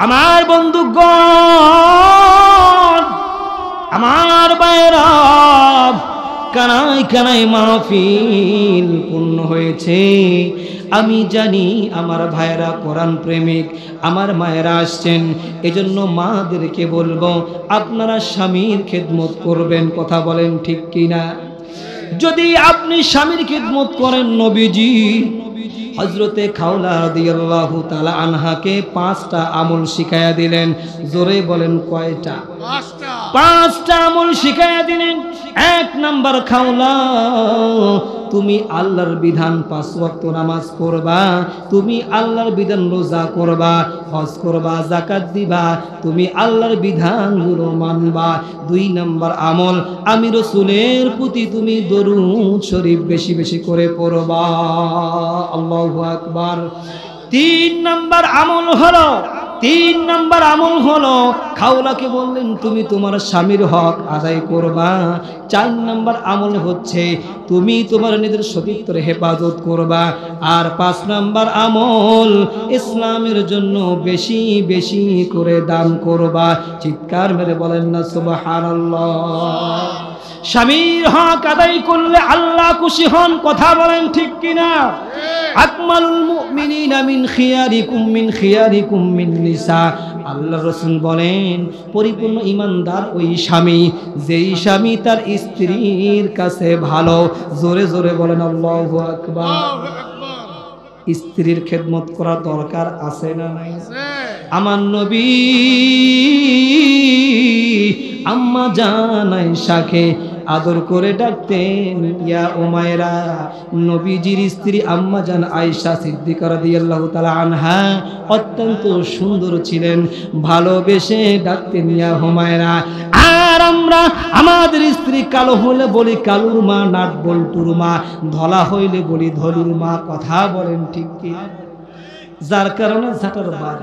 আমার বন্ধুগণ, আমার ভাইরা, কানায় কানায় মাহফিল পূর্ণ হয়েছে। আমি জানি আমার ভাইরা কোরআন প্রেমিক, আমার মায়েরা আসছেন, এজন্য মাদেরকে বলবো আপনারা স্বামীর খেদমত করবেন। কথা বলেন ঠিক কিনা? যদি আপনি স্বামীর খেদমত করেন, নবীজি হযরতে খাওলা রাদিয়াল্লাহু তাআলা আনহাকে 5টা আমল শিখায়া দিলেন। জোরে বলেন কয়টা? 5টা আমল শিখায়া দিলেন। 1 নাম্বার, খাওলা তুমি আল্লাহর বিধান 5 ওয়াক্ত নামাজ পড়বা, তুমি আল্লাহর বিধান রোজা করবা, হজ করবা, যাকাত দিবা, তুমি আল্লাহর বিধানগুলো মানবা। 2 নাম্বার আমল, আমি রাসূলের প্রতি তুমি দরুদ শরীফ বেশি বেশি করে পড়বা। আল্লাহু আকবার। 3 নাম্বার আমল হলো খাওলাকে বললেন তুমি তোমার স্বামীর হক আদায় করবা। 4 নাম্বার আমল হচ্ছে তুমি তোমার নিজের সতীত্বের হেফাজত করবা। আর 5 নাম্বার আমল, ইসলামের জন্য বেশি বেশি করে দান করবা। চিৎকার মেরে বলেন না সুবহানাল্লাহ। স্বামীর হক আদায় করলে আল্লাহ খুশি হন। কথা বলেন ঠিক কিনা? আকমালুল মুমিনিনা মিন খিয়ারিকুম মিন নিসা। আল্লাহ রাসূল বলেন পরিপূর্ণ ঈমানদার ওই স্বামী, যেই স্বামী তার স্ত্রীর কাছে ভালো। জোরে জোরে বলেন আল্লাহু আকবার। স্ত্রীর খেদমত করা দরকার আছে না নাই? আমার নবী আম্মা জান আয়েশাকে আদর করে ডাকতেন ইয়া উমায়রা। নবীজির স্ত্রী আম্মা জান আয়েশা সিদ্দিকা রাদিয়াল্লাহু তাআলা আনহা অত্যন্ত সুন্দর ছিলেন, ভালোবেসে ডাকতেন ইয়া হুমায়রা। আর আমরা আমাদের স্ত্রী কালো হলে বলি কালুর মা, নাট বল্টুর মা, ধলা হইলে বলি ধলুর মা। কথা বলেন ঠিক কি? যার কারণে ঝাঁটার বার।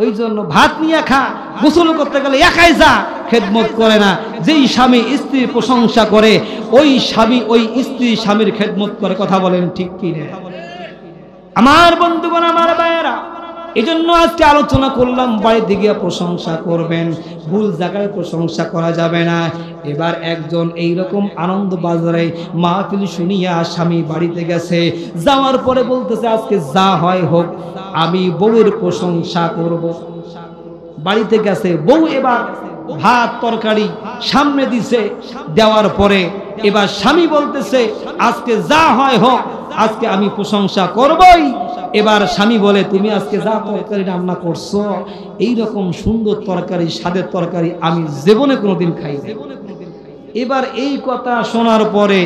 ওই জন্য ভাত নিয়ে খা, গোসল করতে গেলে একাই যা, খেদমত করে না। যেই স্বামী স্ত্রীর প্রশংসা করে, ওই স্বামী ওই স্ত্রী স্বামীর খেদমত করে। কথা বলেন ঠিক কি না? আমার বন্ধুগণ, আমার ভাইয়েরা, এই জন্য আজকে আলোচনা করলাম বাড়িতে গিয়ে প্রশংসা করবেন, ভুল জায়গায় প্রশংসা করা যাবে না। এবার একজন এইরকম আনন্দ বাজারে মাহফিল শুনিয়া স্বামী বাড়িতে গেছে, যাওয়ার পরে বলতেছে আজকে যা হয় হোক আমি বউয়ের প্রশংসা করব। বাড়িতে গেছে, বউ এবার ভাত তরকারি সামনে দিছে, দেওয়ার পরে এবার স্বামী বলতেছে আজকে যা হয় হোক আজকে আমি প্রশংসা করবই। এবার স্বামী বলে তুমি আজকে যা তরকারি রান্না করছো, এইরকম সুন্দর তরকারি, স্বাদের তরকারি আমি জীবনে কোনোদিন খাইনি। এবার এই কথা শোনার পরে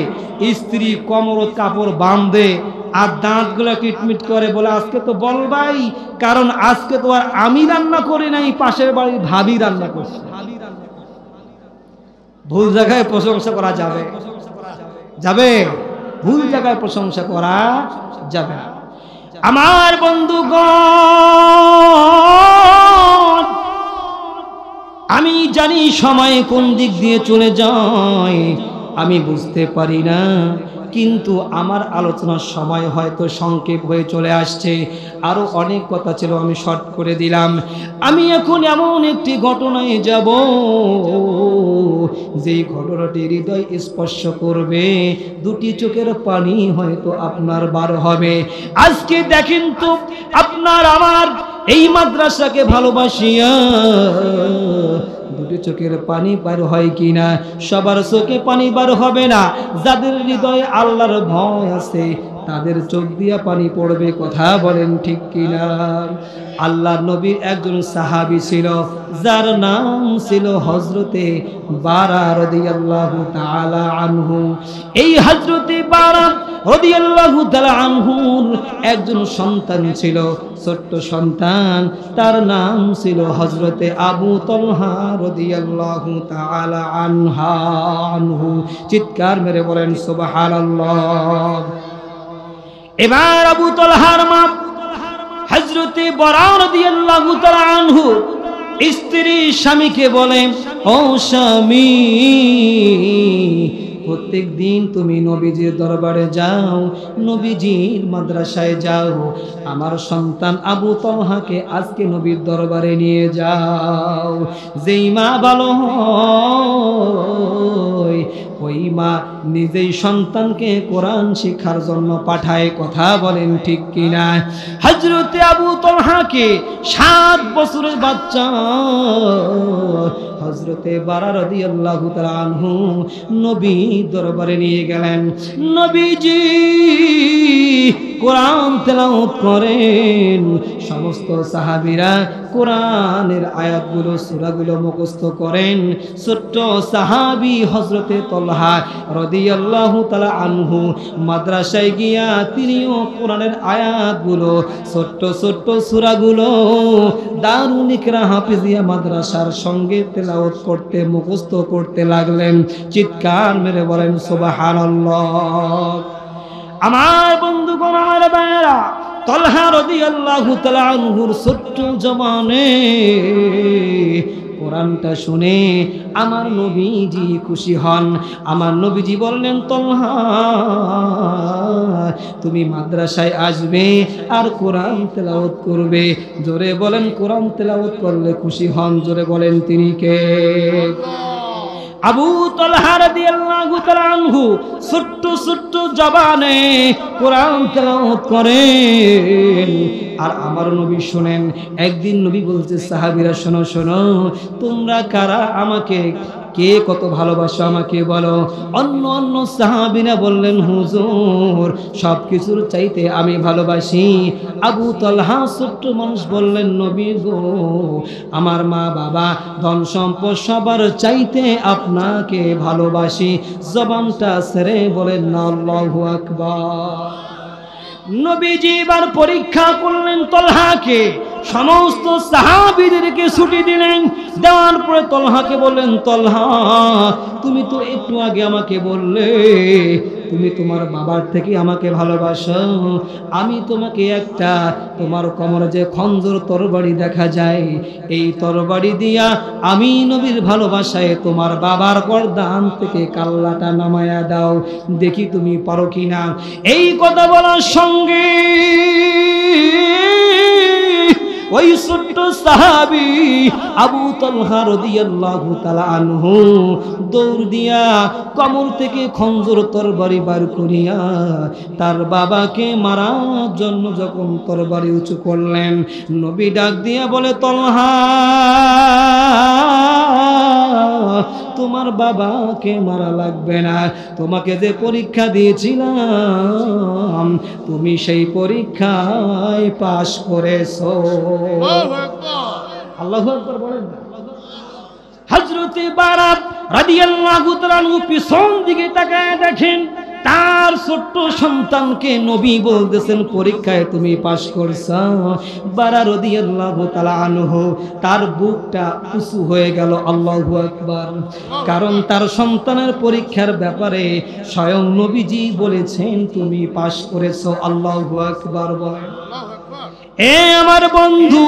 স্ত্রী কোমর কাপড় বাঁধে আর দাঁতগুলো কিটমিট করে, বলে আজকে তো বলবাই, কারণ আজকে তো আর আমি রান্না করি নাই, পাশের বাড়ির ভাবি রান্না করছে। ভুল জায়গায় প্রশংসা করা যাবে? যাবে? ভুল জায়গায় প্রশংসা করা যাবে না। আমার বন্ধুগণ, আমি জানি সময় কোন দিক দিয়ে চলে যায় আমি বুঝতে পারি না, কিন্তু আমার আলোচনার সময় হয়তো সংক্ষেপ হয়ে চলে আসছে। আরো অনেক কথা ছিল, আমি শর্ট করে দিলাম। আমি এখন এমন একটি ঘটনায় যাব যেই ঘটনাটি হৃদয় স্পর্শ করবে, দুটি চোখের পানি হয়তো আপনার বার হবে। আজকে দেখেন তো, আপনার আমার এই মাদ্রাসাকে ভালোবাসিয়া দুটি চোখের পানি বার হয় কিনা? সবার চোখে পানি বার হবে না। যাদের হৃদয়ে আল্লাহর ভয় আছে তাদের চোখ দিয়া পানি পড়বে। কথা বলেন ঠিক কিনা? আল্লাহর নবীর একজন সাহাবী ছিল, যার নাম ছিল হযরতে বারা রাদিয়াল্লাহু তাআলা আনহু। এই হযরতে বারা রাদিয়াল্লাহু তাআলা আনহুর একজন সন্তান ছিল, ছোট্ট সন্তান, তার নাম ছিল হযরতে আবু তালহা রাদিয়াল্লাহু তাআলা আনহু। চিৎকার মেরে বলেন সুবহানাল্লাহ। এবার আবু তালহার মা হযরতে বারা রাদিয়াল্লাহু তাআলা আনহু স্ত্রী স্বামীকে বলে, ও স্বামী প্রত্যেক দিন তুমি নবীজির দরবারে যাও, নবীজির মাদ্রাসায় যাও, আমার সন্তান আবু তালহাকে আজকে নবীর দরবারে নিয়ে যাও। যেই মা ভালো হয় ওই মা নিজেই সন্তানকে কোরআন শিক্ষার জন্য পাঠায়। কথা বলেন ঠিক কিনা? হযরতে আবু তালহাকে 7 বছরের বাচ্চা হযরতে বারা রাদিয়াল্লাহু তাআলা আনহু নবী দরবারে নিয়ে গেলেন। নবীজি কোরআন তেলাওয়াত করেন। সমস্ত সাহাবীরা কোরআনের আয়াতগুলো সূরাগুলো মুখস্থ করেন। ছোট্ট সাহাবী হযরতে তালহা রাদিয়াল্লাহু তাআলা আনহু মাদ্রাসায় গিয়া তিনিও কোরআনের আয়াতগুলো ছোট্ট ছোট্ট সূরাগুলো দারুল ইকরা হাফিজিয়া মাদ্রাসার সঙ্গে তেলাওয়াত করতে মুখস্থ করতে লাগলেন। চিৎকার মেরে বলেন সুবহানাল্লাহ। আমার বন্ধুগণ, আমার ভাইরা, তালহা রাদিয়াল্লাহু তাআলা আনহুর ছোট্ট জবানে কোরআনটা শুনে আমার নবীজি খুশি হন। আমার নবীজি বললেন, তালহা তুমি মাদ্রাসায় আসবে আর কোরআন তেলাওয়াত করবে। জোরে বলেন, কোরআন তেলাওয়াত করলে খুশি হন। জোরে বলেন, তিনি কে? আবু তালহা রাদিয়াল্লাহু তাআলা আনহু ছোট্ট ছোট্ট জবানে কোরআন তেলাওয়াত করেন। আর আমার নবী শুনেন। একদিন নবী বলছে, সাহাবীরা শোনো শোনো, তোমরা কারা, আমাকে কে কত ভালোবাসো আমাকে বলো। অন্য অন্য সাহাবীরা বললেন, হুজুর সব কিছুর চাইতে আমি ভালোবাসি। আবু তালহা ছোট্ট মানুষ বললেন, নবী গো, আমার মা বাবা ধন সম্পদ সবার চাইতে আপনাকে ভালোবাসি। জবানটা ছেড়ে বলেন না আল্লাহু আকবার। নবীজি এবার পরীক্ষা করলেন তালহাকে। সমস্ত সাহাবীদেরকে ছুটি দিলেন। দেওয়ার পরে তালহাকে বললেন, তালহা তুমি তো একটু আগে আমাকে বললে তুমি তোমার বাবার থেকে আমাকে ভালোবাসো। আমি তোমাকে একটা, তোমার কোমরে যে খঞ্জর তরবারি দেখা যায়, এই তরবারি দিয়া আমি নবীর ভালোবাসায় তোমার বাবার গর্দান থেকে কাল্লাটা নামায়া দাও, দেখি তুমি পারো কিনা। এই কথা বলার সঙ্গে ওই ছোট্ট সাহাবী আবু তালহা রাদিয়াল্লাহু তাআলা আনহু দৌড় দিয়া কোমর থেকে খঞ্জর তরবারি বার করিয়া তার বাবাকে মারার জন্য যখন তরবারি উঁচু করলেন, নবী ডাক দিয়া বলে, তালহা তোমার বাবাকে মারা লাগবে না। তোমাকে যে পরীক্ষা দিয়েছিলাম তুমি সেই পরীক্ষায় পাশ করেছো। আল্লাহু আকবার বলেন না। হযরতে বারা রাদিয়াল্লাহু তাআলা পিছন দিকে তাকায় দেখেন তার ছোট্ট সন্তানকে নবী বলতেছেন, পরীক্ষায় তুমি পাশ করছো। বারা রাদিয়াল্লাহু তাআলা আনহু তার বুকটা উঁচু হয়ে গেল। আল্লাহু আকবার। কারণ তার সন্তানের পরীক্ষার ব্যাপারে স্বয়ং নবীজি বলেছেন তুমি পাশ করেছো। আল্লাহু আকবার বলেন। এ আমার বন্ধু,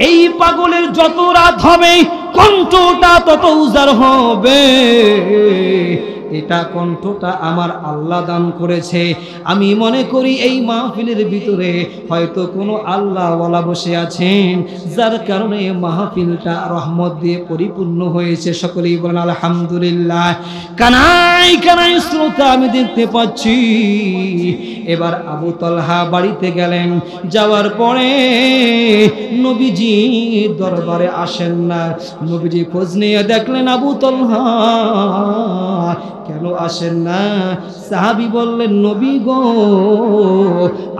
এই পাগলের যত রাত হবে কণ্ঠটা তত উজাড় হবে। এটা কণ্ঠটা আমার আল্লাহ দান করেছে। আমি মনে করি এই মাহফিলের ভিতরে হয়তো কোনো আল্লাহওয়ালা বসে আছেন, যার কারণে মাহফিলটা রহমত দিয়ে পরিপূর্ণ হয়েছে। সকলেই বলেন আলহামদুলিল্লাহ। কানাই কানাই শ্রোতা আমি দেখতে পাচ্ছি। এবার আবু তালহা বাড়িতে গেলেন। যাওয়ার পরে নবীজি দরবারে আসেন না। নবীজি খোঁজ নিয়ে দেখলেন আবু তালহা কেন আসেন না। সাহাবী বললেন, নবী গো,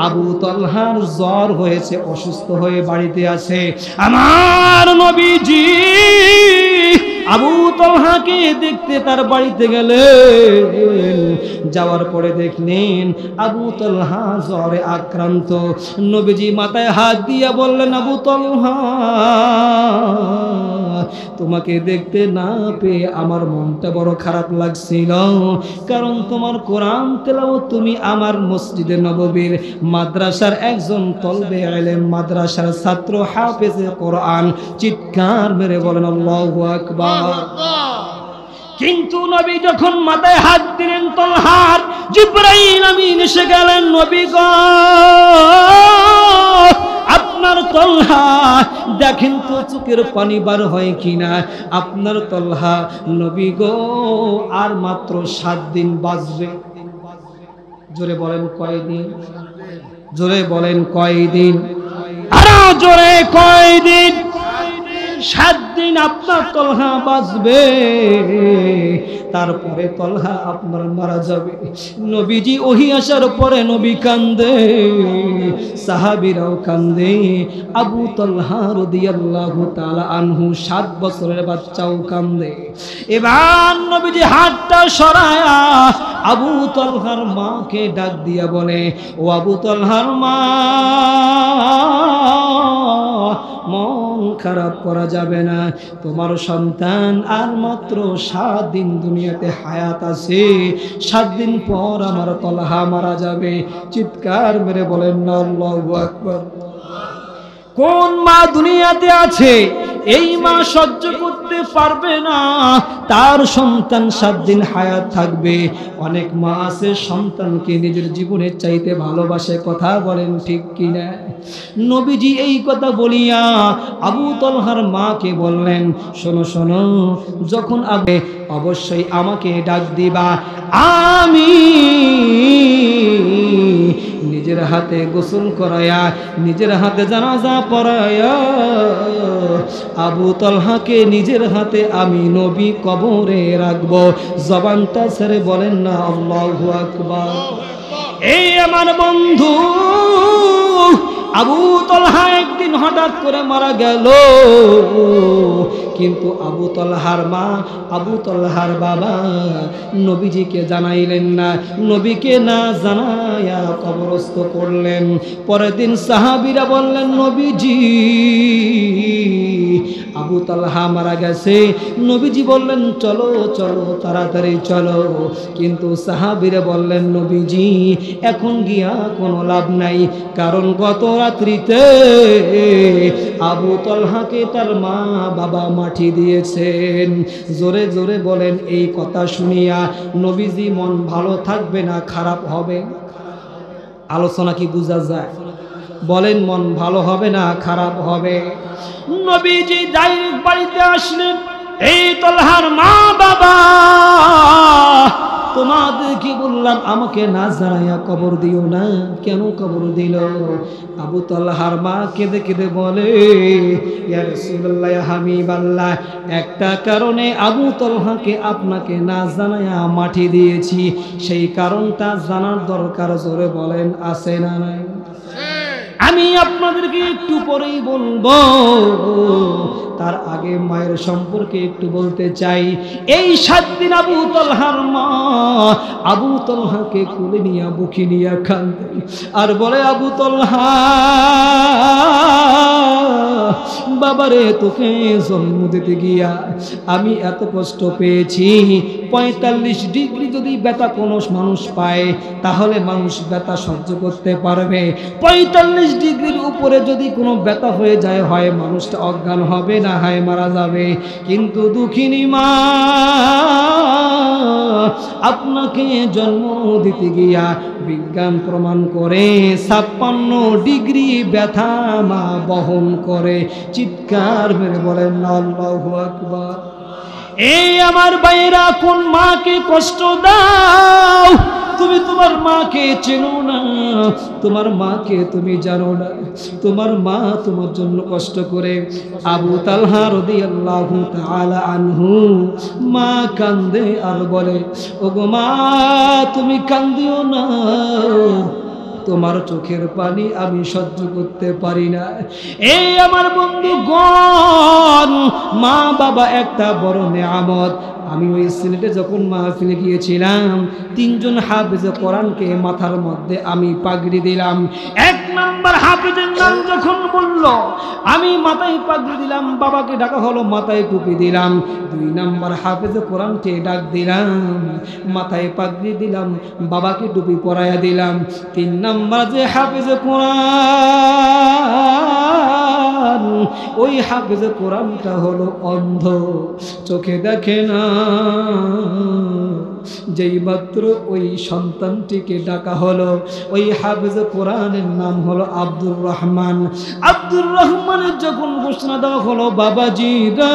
আবু তালহার জ্বর হয়েছে, অসুস্থ হয়ে বাড়িতে আছে। আমার নবীজি আবু তালহাকে দেখতে তার বাড়িতে গেলেন। যাওয়ার পরে দেখলেন আবু তালহা জ্বরে আক্রান্ত। নবীজি মাথায় হাত দিয়া বললেন, আবু তালহা তোমাকে দেখতে না পেয়ে আমার মনটা বড় খারাপ লাগছিল। কারণ তোমার কোরআন তেলাওয়াত তুমি আমার মসজিদে নববীর মাদ্রাসার একজন তলবে ইলম মাদ্রাসার ছাত্র হাফেজে কোরআন। চিৎকার মেরে বলেন আল্লাহু আকবার। কিন্তু নবী যখন মাথায় হাত দিলেন তলহার, জিবরাইল আমিন এসে গেলেন, নবী গো আপনার তলহা দেখেন তো চোখের পানি বার হয় কিনা, আপনার তলহা নবী গো আর মাত্র 7 দিন বাঁচবে। জোরে বলেন কয়দিন? জোরে বলেন কয়দিন? আরো জোরে কয়দিন? 7 দিন আপনার তলহা বাঁচবে, তারপরে তলহা আপনার মারা যাবে। নবীজি ওহী আসার পরে নবী কান্দে, সাহাবীরাও কান্দে, আবু তলহা রাদিয়াল্লাহু তাআলা আনহু 7 বছরের বাচ্চাও কান্দে। এবার নবীজি হাতটা সরায়া আবু তলহার মাকে ডাক দিয়া বলে, ও আবু তলহার মা, মন খারাপ করা যাবে না, তোমার সন্তান আর মাত্র 7 দিন দুনিয়াতে হায়াত আছে, 7 দিন পর আমার তলহা মারা যাবে। চিৎকার মেরে বলেন না আল্লাহু আকবার। কোন মা দুনিয়াতে আছে এই মা সহ্য করতে পারবে না তার সন্তান 7 দিন হায়াত থাকবে? অনেক মা আছে সন্তানকে নিজের জীবনের চাইতে ভালোবাসে, কথা বলেন ঠিক কিনা? নবীজি এই কথা বলিয়া আবু তলহার মাকে বললেন, শোনো শোনো, যখন আবে অবশ্যই আমাকে ডাক দিবা, আমি নিজের হাতে গোসল করায়া, নিজের হাতে জানাজা পড়ায়া আবু তলহাকে নিজের হাতে আমি নবী কবরে রাখবো। জবানটা ছেড়ে বলেন না আল্লাহু আকবার। এই আমার বন্ধু আবু তলহা একদিন হঠাৎ করে মারা গেল, কিন্তু আবু তলহার মা, আবু তলহার বাবা নবীজিকে জানাইলেন না, নবীকে না জানায়া কবরস্থ করলেন। পরের দিন সাহাবীরা বললেন, নবীজি আবু তলহা মারা গেছে। নবীজি বললেন, চলো চলো তাড়াতাড়ি চলো। কিন্তু সাহাবীরা বললেন, নবীজি এখন গিয়া কোনো লাভ নাই, কারণ গত রাত্রিতে আবু তলহাকে তার মা বাবা মাটি দিয়েছেন। জোরে জোরে বলেন, এই কথা শুনিয়া নবীজি মন ভালো থাকবে না খারাপ হবে? আলোচনা কি বোঝা যায়? বলেন মন ভালো হবে না খারাপ হবে? নবীজি ডাইরেক্ট বাড়িতে আসলেন, এই তলহার মা বাবা তোমাদের কি বললাম আমাকে না জানাইয়া কবর দিও না, কেন কবর দিল? আবু তলহার মা কেঁদে কেঁদে বলে, ইয়া রাসূলুল্লাহ ইয়া হাবিবাল্লাহ, একটা কারণে আবু তলহাকে আপনাকে না জানাইয়া মাটি দিয়েছি, সেই কারণটা জানার দরকার। জোরে বলেন আছে না নাই? আমি আপনাদেরকে একটু পরেই বলবো, তার আগে মায়ের সম্পর্কে একটু বলতে চাই। এই 7 দিন আবু তলহার মা আবু তলহাকে কোলে নিয়ে বুকে নিয়ে কাঁদে আর বলে, আবু তলহা বাবারে, তোকে জন্ম দিতে গিয়া আমি এত কষ্ট পেয়েছি। 45 ডিগ্রি যদি ব্যথা কোনো মানুষ পায় তাহলে মানুষ ব্যথা সহ্য করতে পারবে। 45 ডিগ্রির উপরে যদি কোনো ব্যথা হয়ে যায়, হয় মানুষটা অজ্ঞান হবে না হয় মারা যাবে। কিন্তু দুঃখিনী মা, আপনাকে জন্ম দিতে গিয়া বিজ্ঞান প্রমাণ করে 56 ডিগ্রি ব্যথা মা বহন করে। চিৎকার মেরে বলেন আল্লাহু আকবার। এই আমার ভাইরা, কোন মাকে কষ্ট দাও? তুমি তোমার মাকে চেনো না, তোমার মাকে তুমি জানো না। তোমার মা তোমার জন্য কষ্ট করে। আবু তালহা রাদিয়াল্লাহু তাআলা আনহু মা কান্দে আর বলে, ওগো মা তুমি কান্দিও না, তোমার চোখের পানি আমি সহ্য করতে পারি না। এই আমার বন্ধুগণ, মা বাবা একটা বড় নেয়ামত। আমি ওই সিলেটে যখন মাহফিলে গিয়েছিলাম, 3 জন হাফেজে কোরআনকে মাথার মধ্যে আমি পাগড়ি দিলাম। 1 নাম্বার হাফেজের নাম যখন বলল, আমি মাথায় পাগড়ি দিলাম, বাবাকে ডাকা হলো, মাথায় টুপি দিলাম। 2 নাম্বার হাফেজে কোরআনকে ডাক দিলাম, মাথায় পাগড়ি দিলাম, বাবাকে টুপি পরাইয়া দিলাম। 3 নাম্বার যে হাফেজে কোরআন, ওই হাফেজে কোরআনটা হলো অন্ধ, চোখে দেখে না। যেই মাত্র ওই সন্তানটিকে ডাকা হলো, ওই হাফেজে কোরআনের নাম হলো আব্দুর রহমান। আব্দুর রহমানের যখন ঘোষণা দেওয়া হলো বাবাজি গো,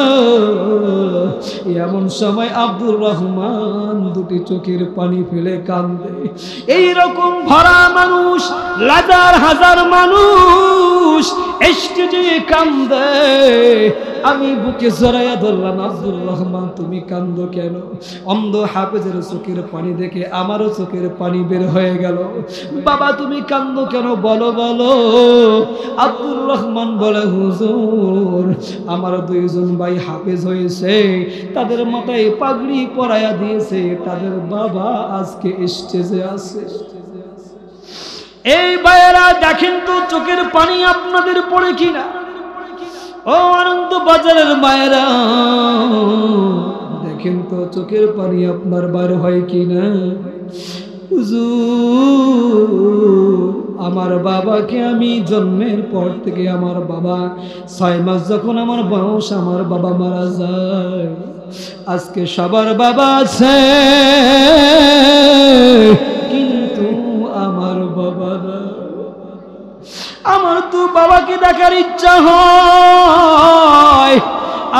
এমন সময় আব্দুর রহমান দুটি চোখের পানি ফেলে কান্দে। এইরকম ভরা মানুষ, হাজার হাজার মানুষ স্টেজে কান্দে, আমি বুকে জড়াইয়া ধরলাম, আব্দুর রহমান তুমি কান্দো কেন? অন্ধ হাফেজের চোখের পানি দেখে আমারও চোখের পানি বের হয়ে গেল। বাবা তুমি কান্দো কেন, বলো বলো। আব্দুর রহমান বলে হুজুর আমার দুইজন ভাই হাফেজ হয়েছে, তাদের মাথায় পাগড়ি পরাইয়া দিয়েছে, তাদের বাবা আজকে স্টেজে আছে। এই ভাইয়েরা দেখেন তো চোখের পানি আপনাদের পড়ে কিনা? ও আনন্দ বাজারের মায়েরা দেখেন তো চোখের পানি আপনার বার হয় কিনা? হুজুর আমার বাবাকে আমি জন্মের পর থেকে, আমার বাবা 6 মাস যখন আমার বয়স, আমার বাবা মারা যায়। আজকে সবার বাবা আছে কিন্তু আমার বাবা না। আমার তো বাবাকে দেখার ইচ্ছা হয়,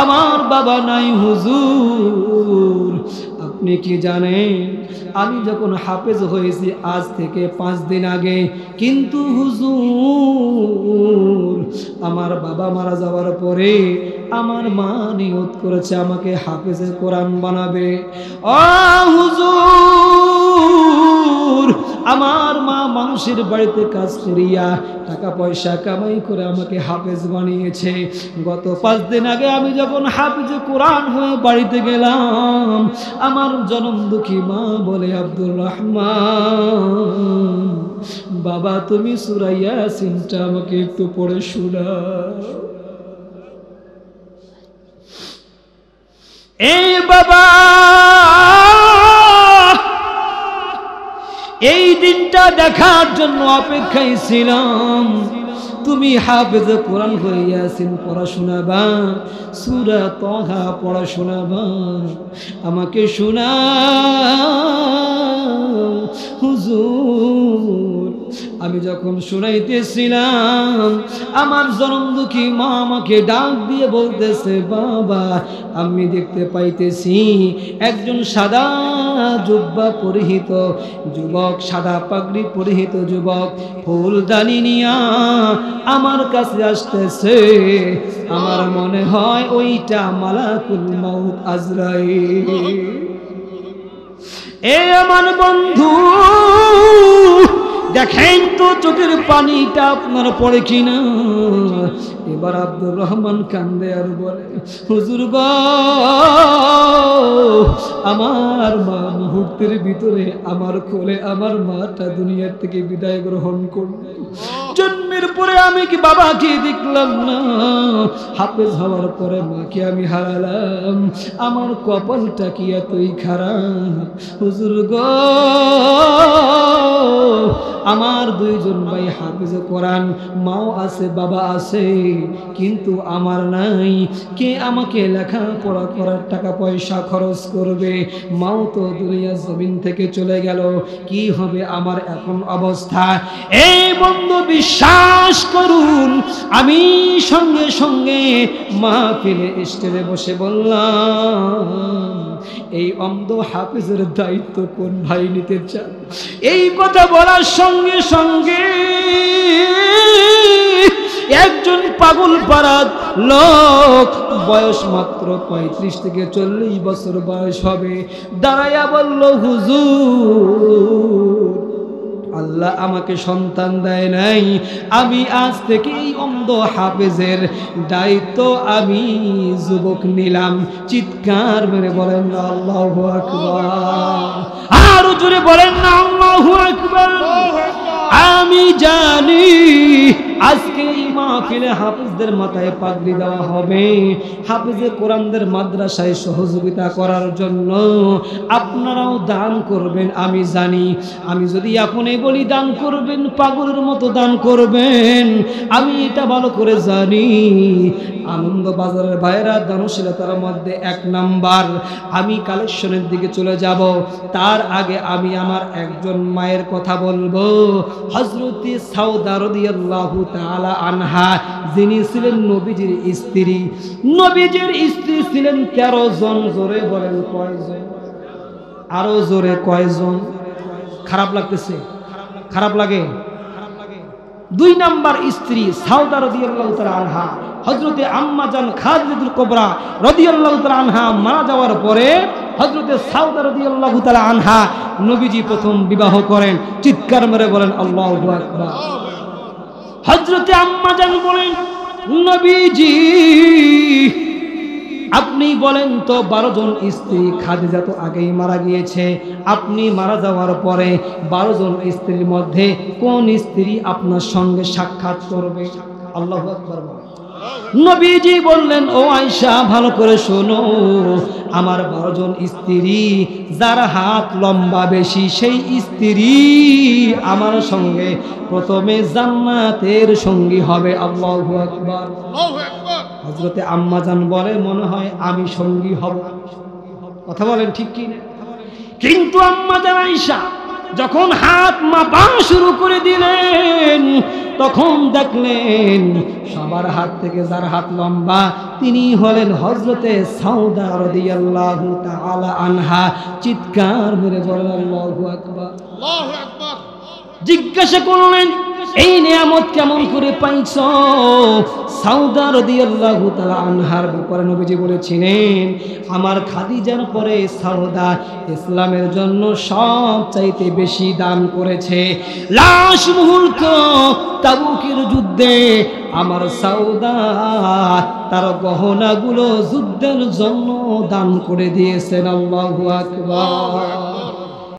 আমার বাবা নাই হুজুর। আপনি কি জানেন আমি যখন হাফেজ হয়েছি আজ থেকে 5 দিন আগে, কিন্তু হুজুর আমার বাবা মারা যাওয়ার পরে আমার মা নিয়ত করেছে আমাকে হাফেজে কোরআন বানাবে। ও হুজুর আমার মা মানুষের বাড়িতে কাজ করিয়া টাকা পয়সা কামাই করে আমাকে হাফেজ বানিয়েছে। গত 5 দিন আগে আমি যখন হাফেজে কোরআন হয়ে বাড়িতে গেলাম, আমার জনম দুঃখী মা বলে আব্দুর রহমান বাবা তুমি সূরা ইয়াসিনটা আমাকে একটু পড়ে শোনাও। এই বাবা এই দিনটা দেখার জন্য অপেক্ষায় ছিলাম। তুমি হাফেজে কোরআন হয়ে ইয়াসিন পড়া শোনাবা, সূরা তাহা পড়া শোনাবা, আমাকে শোনাও হুজুর। আমি যখন শুনাইতেছিলাম আমার জনম দুঃখী মা আমাকে ডাক দিয়ে বলতেছে বাবা আমি দেখতে পাইতেছি একজন সাদা জুব্বা পরিহিত যুবক, সাদা পাগড়ি পরিহিত যুবক ফুলদানি নিয়া আমার কাছে আসতেছে। আমার মনে হয় ওইটা মালাকুল মাউত আজরাইল। এ আমার বন্ধু দেখেন তো চোখের পানিটা আপনার পড়ে কিনা? এবার আব্দুর রহমান কান্দে আর বলে হুজুর গো আমার মা মুহূর্তের ভিতরে আমার কোলে আমার মাটা দুনিয়ার থেকে বিদায় গ্রহণ করল। জন্মের পরে আমি কি বাবাকে দেখলাম না, হাফেজ হওয়ার পরে মাকে আমি হারালাম। আমার কপালটা কি এতই খারাপ হুজুর গো। আমার দুইজন ভাই হাফেজে কোরআন, মাও আছে বাবা আছে, কিন্তু আমার নাই। কে আমাকে লেখাপড়া করার টাকা পয়সা খরচ করবে? মাও তো দুনিয়া জমিন থেকে চলে গেল, কি হবে আমার এখন অবস্থা? এই বন্ধু বিশ্বাস করুন, আমি সঙ্গে সঙ্গে মাহফিলে স্টেজে বসে বললাম এই অন্ধ হাফেজের দায়িত্ব কোন ভাই নিতে চান? এই কথা বলার সঙ্গে সঙ্গে একজন পাগল পাড়ার লোক, বয়স মাত্র 35 থেকে 40 বছর বয়স হবে, দাঁড়াইয়া বলল হুজুর আল্লাহ আমাকে সন্তান দেয় নাই, আমি আজ থেকে এই অন্ধ হাফেজের দায়িত্ব আমি যুবক নিলাম। চিৎকার মেরে বলেন না আল্লাহু আকবার, আরো জোরে বলেন না আল্লাহু আকবার। আমি জানি আজকে এই মাহফিলে হাফেজদের মাথায় পাগড়ি দেওয়া হবে, হাফেজে কোরআনদের মাদ্রাসায় সহযোগিতা করার জন্য আপনারাও দান করবেন। আমি জানি আমি যদি এখনই বলি দান করবেন পাগলের মতো দান করবেন, আমি এটা ভালো করে জানি আনন্দ বাজারের ভাইরা দানশীলতার মধ্যে 1 নাম্বার, আমি কালেকশনের দিকে চলে যাব, তার আগে আমি আমার একজন মায়ের কথা বলবো। হযরত সাউদা রাদিয়াল্লাহু তাআলা আনহা, যিনি ছিলেন নবীজির স্ত্রী। নবীজির স্ত্রী ছিলেন 13 জন। জোরে বলেন কয়জন? আরো জোরে কয়জন? খারাপ লাগতেছে? খারাপ লাগে? 2 নাম্বার স্ত্রী সাউদা রাদিয়াল্লাহু তাআলা আনহা, হযরতে আম্মা জান খাদিজাতুল কুবরা রাদিয়াল্লাহু তাআলা আনহা মারা যাওয়ার পরে হযরতে সাউদা রাদিয়াল্লাহু তাআলা আনহা নবীজি প্রথম বিবাহ করেন। চিৎকার মেরে বলেন আল্লাহু আকবার। হযরতে আম্মা জান বলেন, নবীজি আপনি বলেন তো 12 জন স্ত্রী, খাদিজা তো আগেই মারা গিয়েছে, আপনি মারা যাওয়ার পরে 12 জন স্ত্রীর মধ্যে কোন স্ত্রী আপনার সঙ্গে সাক্ষাৎ করবে? আল্লাহু আকবার। নবীজি বললেন, ও আয়েশা ভালো করে শোনো, আমার 12 জন স্ত্রী, যার হাত লম্বা বেশি সেই স্ত্রী আমার সঙ্গে প্রথমে জান্নাতের সঙ্গী হবে। আল্লাহু আকবার। হযরতে আম্মা জান বলে, মনে হয় আমি সঙ্গী হব। কথা বলেন ঠিক কি না? কিন্তু আম্মা জান আয়েশা যখন হাত মাপা শুরু করে দিলেন, তখন দেখলেন সবার হাত থেকে যার হাত লম্বা তিনি হলেন হযরতে সাউদা রাদিয়াল্লাহু তাআলা আনহা। চিৎকার মেরে বলেন আল্লাহু আকবার। আল্লাহু আকবার। জিজ্ঞাসা করলেন, এই নিয়ামত কেমন করে পাইছো? সাউদা রাদিয়াল্লাহু তাআলা আনহার ব্যাপারে নবীজি বলেছিলেন, আমার খাদিজার পরে সাউদা ইসলামের জন্য সবচাইতে বেশি দান করেছে। লাশ মুহূর্ত তাবুকের যুদ্ধে আমার সাউদা তার গহনাগুলো যুদ্ধের জন্য দান করে দিয়েছেন। আল্লাহু আকবার।